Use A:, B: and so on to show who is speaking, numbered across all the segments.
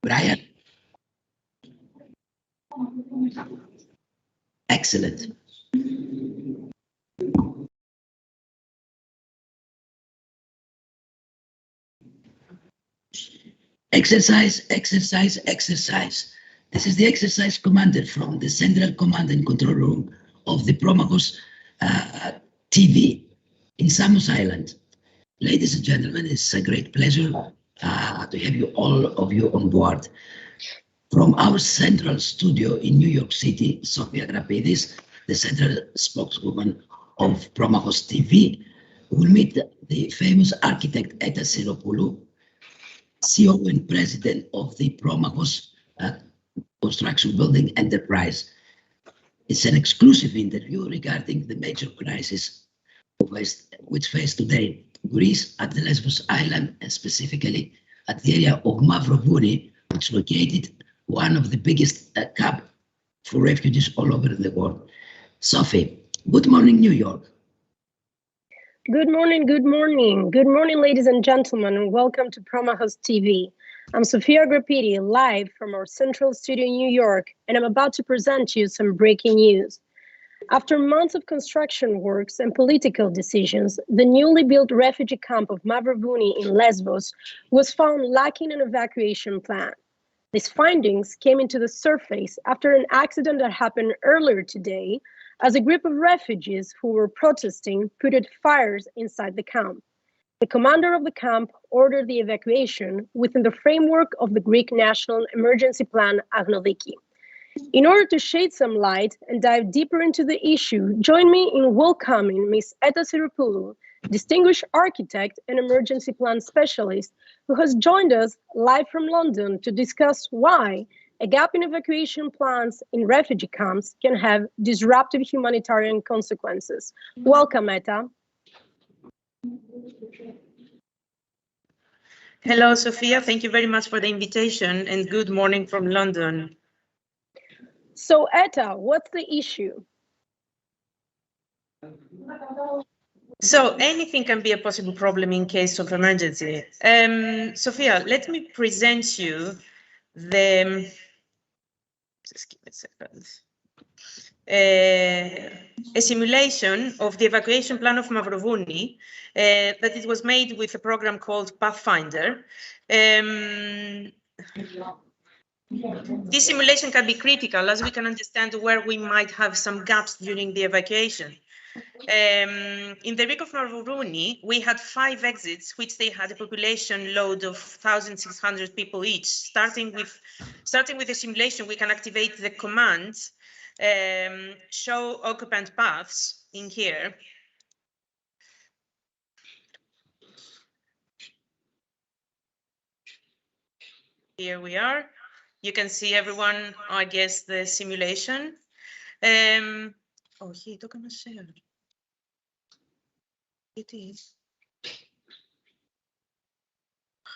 A: Brian? Excellent. Exercise, exercise, exercise. This is the exercise commanded from the Central Command and Control Room of the Promahos TV in Samos Island. Ladies and gentlemen, it's a great pleasure to have you all of you on board. From our central studio in New York City, Sofia Grapidis, the central spokeswoman of Promahos TV, will meet the famous architect Eta Siropoulou, CEO and president of the Promahos Construction Building Enterprise. It's an exclusive interview regarding the major crisis which face today Greece at the Lesbos Island, and specifically at the area of Mavrovouni, which is located one of the biggest camp for refugees all over the world. Sophie, good morning, New York.
B: Good morning, good morning. Good morning, ladies and gentlemen, and welcome to Promahos TV. I'm Sofia Grapidi, live from our central studio in New York, and I'm about to present you some breaking news. After months of construction works and political decisions, the newly built refugee camp of Mavrovouni in Lesbos was found lacking an evacuation plan. These findings came into the surface after an accident that happened earlier today, as a group of refugees who were protesting put out fires inside the camp. The commander of the camp ordered the evacuation within the framework of the Greek National Emergency Plan Agnodiki. In order to shed some light and dive deeper into the issue, join me in welcoming Ms. Eta Siropoulou, distinguished architect and emergency plan specialist, who has joined us live from London to discuss why a gap in evacuation plans in refugee camps can have disruptive humanitarian consequences. Welcome, Eta.
C: Hello, Sophia. Thank you very much for the invitation, and good morning from London.
B: So, Eta, what's the issue?
C: So anything can be a possible problem in case of emergency. Sophia, let me present you the, just give me a second, a simulation of the evacuation plan of Mavrovouni that it was made with a program called Pathfinder. This simulation can be critical as we can understand where we might have some gaps during the evacuation. In the Greek of Mavrovouni, we had 5 exits, which they had a population load of 1,600 people each. Starting with the simulation, we can activate the command, show occupant paths in here. Here we are. You can see everyone, I guess, the simulation. Oh, here, το έκανα share. Γιατί?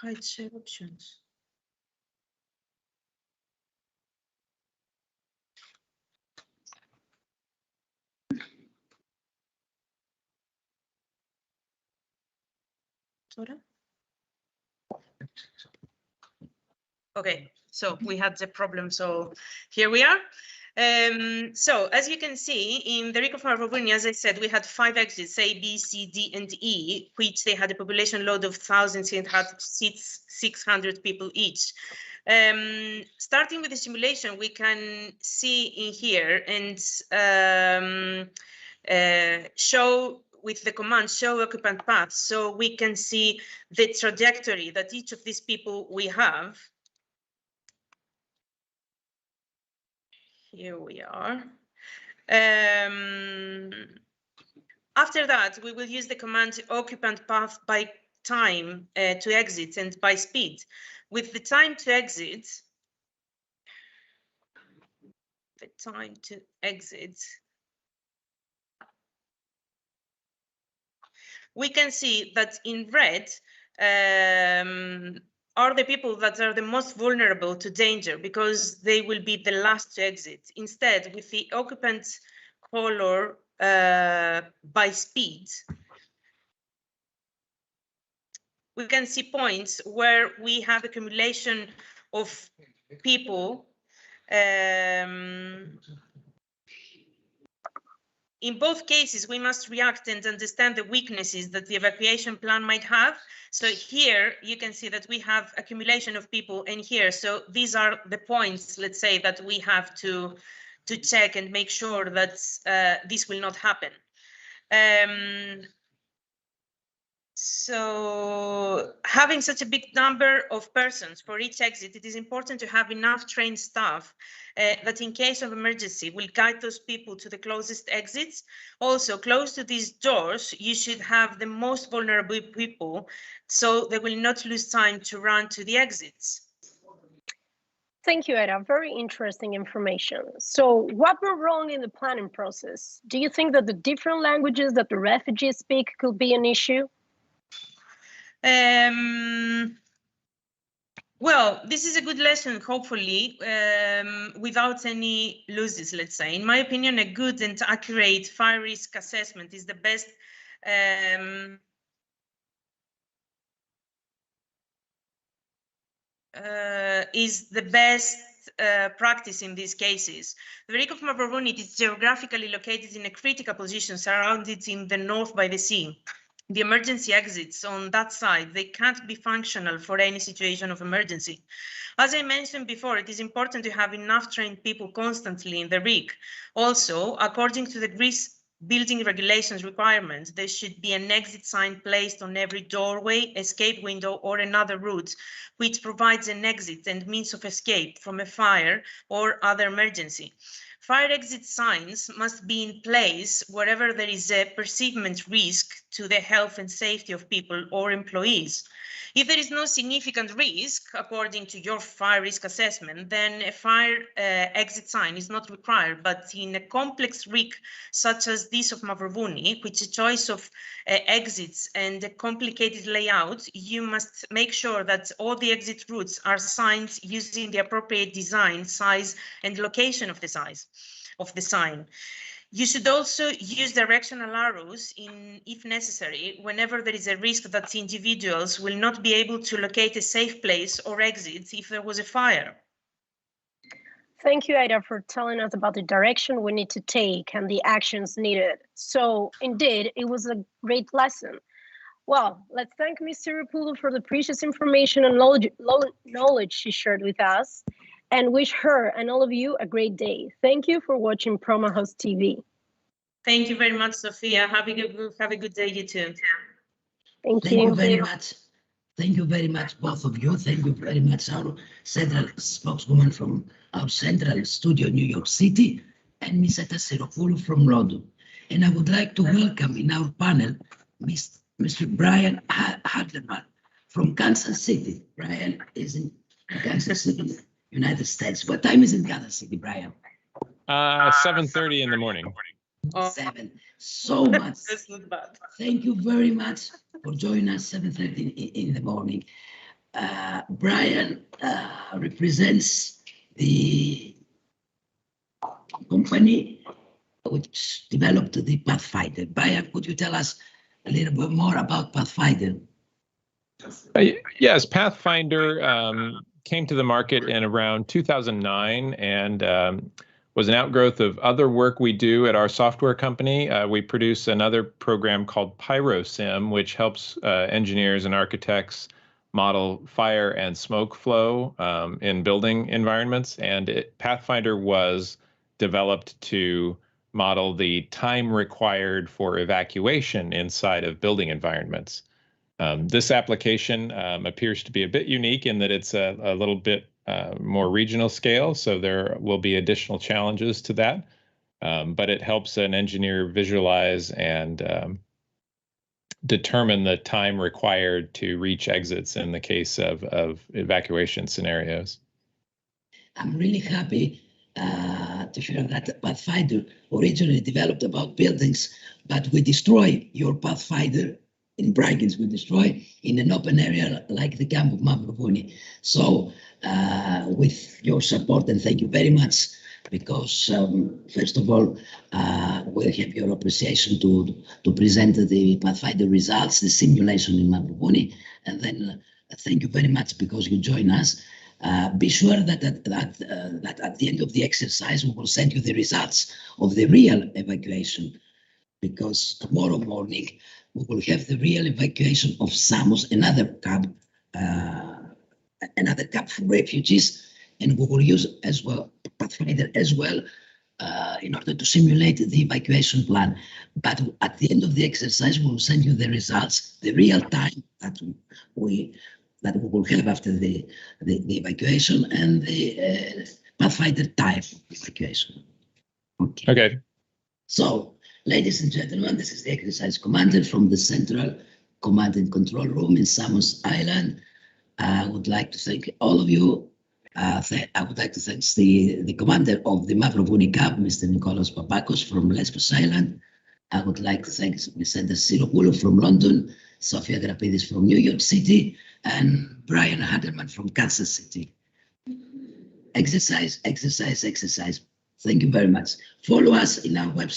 C: Hide share options. Τώρα? Okay, so we had the problem, so here we are. So as you can see, in the Greek of Mavrovouni, as I said, we had 5 exits, A, B, C, D, and E, which they had a population load of 1,600 people each. Starting with the simulation, we can see in here and show with the command show occupant paths, so we can see the trajectory that each of these people we have. Here we are. After that, we will use the command occupant path by time to exit and by speed. With the time to exit, we can see that in red are the people that are the most vulnerable to danger because they will be the last to exit. Instead, with the occupant color by speed, we can see points where we have accumulation of people. In both cases, we must react and understand the weaknesses that the evacuation plan might have. So here you can see that we have accumulation of people in here. So these are the points, let's say, that we have to check and make sure that this will not happen. So having such a big number of persons for each exit, it is important to have enough trained staff that in case of emergency will guide those people to the closest exits. Also, close to these doors, you should have the most vulnerable people so they will not lose time to run to the exits.
B: Thank you, Eta. Very interesting information. So what went wrong in the planning process? Do you think that the different languages that the refugees speak could be an issue?
C: Well, this is a good lesson, hopefully, without any losses, let's say. In my opinion, a good and accurate fire risk assessment is the best practice in these cases. The Lake of Mavrovouni is geographically located in a critical position, surrounded in the north by the sea. The emergency exits on that side, they can't be functional for any situation of emergency. As I mentioned before, it is important to have enough trained people constantly in the rig. Also, according to the Greece building regulations requirements, there should be an exit sign placed on every doorway, escape window, or another route, which provides an exit and means of escape from a fire or other emergency. Fire exit signs must be in place wherever there is a perceived risk to the health and safety of people or employees. If there is no significant risk, according to your fire risk assessment, then a fire exit sign is not required. But in a complex rig such as this of Mavrovouni, which is a choice of exits and a complicated layout, you must make sure that all the exit routes are signed using the appropriate design, size, and location of the sign. You should also use directional arrows if necessary, whenever there is a risk that individuals will not be able to locate a safe place or exit if there was a fire.
B: Thank you, Eta, for telling us about the direction we need to take and the actions needed. So indeed, it was a great lesson. Well, let's thank Ms. Siropoulou for the precious information and knowledge she shared with us, and wish her and all of you a great day. Thank you for watching Promahos TV.
C: Thank you very much, Sophia. Have a good day, you too.
B: Thank you.
A: Thank you very much. Thank you very much, both of you. Thank you very much, our central spokeswoman from our central studio, New York City, and Ms. Eta Siropoulou from London. And I would like to welcome in our panel, Mr. Brian Hartleman from Kansas City. Brian is in Kansas City, United States. What time is in Kansas City, Brian?
D: 7:30 in the morning.
A: 7. So much.
C: That's not bad.
A: Thank you very much for joining us 7:30 in the morning. Brian represents the company which developed the Pathfinder. Brian, could you tell us a little bit more about Pathfinder?
D: Yes, Pathfinder came to the market in around 2009 and was an outgrowth of other work we do at our software company. We produce another program called PyroSim, which helps engineers and architects model fire and smoke flow in building environments. And Pathfinder was developed to model the time required for evacuation inside of building environments. This application appears to be a bit unique in that it's a little bit more regional scale, so there will be additional challenges to that, but it helps an engineer visualize and determine the time required to reach exits in the case of evacuation scenarios.
A: I'm really happy to hear that Pathfinder originally developed about buildings, but we destroy your Pathfinder in Brighton's, we destroy in an open area like the camp of Mavrovouni. So with your support, and thank you very much, because first of all, we have your appreciation to present the Pathfinder results, the simulation in Mavrovouni, and then thank you very much because you join us. Be sure that at the end of the exercise, we will send you the results of the real evacuation, because tomorrow morning we will have the real evacuation of Samos, another camp for refugees, and we will use as well Pathfinder as well in order to simulate the evacuation plan. But at the end of the exercise, we will send you the results, the real time that we will have after the evacuation, and the Pathfinder type evacuation.
D: Okay.
A: So, ladies and gentlemen, this is the exercise commander from the Central Command and Control Room in Samos Island. I would like to thank all of you. I would like to thank the commander of the Mavrovouni camp, Mr. Nikolaos Papakos from Lesbos Island. I would like to thank Ms. Eta Siropoulou from London, Sofia Grapidis from New York City, and Brian Haderman from Kansas City. Exercise, exercise, exercise. Thank you very much. Follow us in our website.